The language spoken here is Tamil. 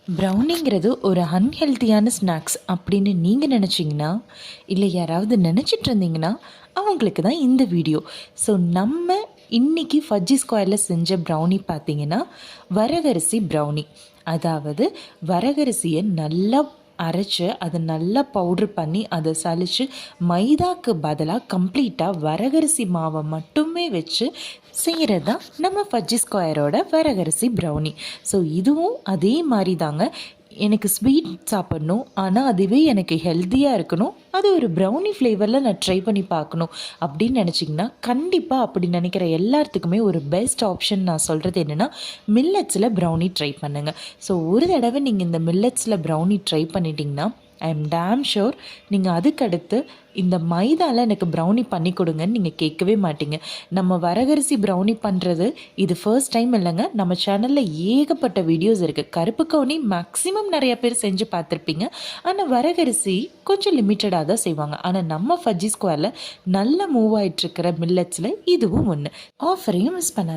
ப்ரௌனிங்கிறது ஒரு அன்ஹெல்த்தியான ஸ்நாக்ஸ் அப்படின்னு நீங்கள் நினச்சிங்கன்னா, இல்லை யாராவது நினச்சிட்டு இருந்தீங்கன்னா, அவங்களுக்கு தான் இந்த வீடியோ. ஸோ நம்ம இன்றைக்கி ஃபஜ்ஜி ஸ்கொயரில் செஞ்ச ப்ரௌனி பார்த்தீங்கன்னா, வரகரிசி ப்ரௌனி. அதாவது வரகரிசியை நல்லா அரைச்சி அதை நல்லா பவுட்ரு பண்ணி அதை சலித்து மைதாக்கு பதிலாக கம்ப்ளீட்டாக வரகரிசி மாவை மட்டுமே வச்சு செய்கிறது தான் நம்ம ஃபஜ்ஜி ஸ்கொயரோட வரகரிசி ப்ரௌனி. ஸோ இதுவும் அதே மாதிரி தாங்க. எனக்கு ஸ்வீட் சாப்பிட்ணும், ஆனால் அதுவே எனக்கு ஹெல்த்தியாக இருக்கணும், அது ஒரு ப்ரௌனி ஃப்ளேவரில் நான் ட்ரை பண்ணி பார்க்கணும் அப்படின்னு நினச்சிங்கன்னா, கண்டிப்பாக அப்படி நினைக்கிற எல்லாத்துக்குமே ஒரு பெஸ்ட் ஆப்ஷன் நான் சொல்கிறது என்னென்னா, மில்லட்ஸில் ப்ரௌனி ட்ரை பண்ணுங்கள். ஸோ ஒரு தடவை நீங்கள் இந்த மில்லட்ஸில் ப்ரௌனி ட்ரை பண்ணிட்டீங்கன்னா, ஐ எம் டேம் ஷோர் நீங்கள் அதுக்கடுத்து இந்த மைதாவில் எனக்கு ப்ரௌனி பண்ணி கொடுங்கன்னு நீங்கள் கேட்கவே மாட்டீங்க. நம்ம வரகரிசி ப்ரௌனி பண்ணுறது இது ஃபர்ஸ்ட் டைம் இல்லைங்க. நம்ம சேனலில் ஏகப்பட்ட வீடியோஸ் இருக்குது. கருப்பு கவுனி மேக்ஸிமம் நிறைய பேர் செஞ்சு பார்த்துருப்பீங்க. ஆனால் வரகரிசி கொஞ்சம் லிமிட்டடாக தான் செய்வாங்க. ஆனால் நம்ம ஃபஜ்ஜி ஸ்கொயரில் நல்லா மூவ் ஆகிட்டுருக்கிற மில்லட்ஸில் இதுவும் ஒன்று. ஆஃபரையும் மிஸ் பண்ணாது.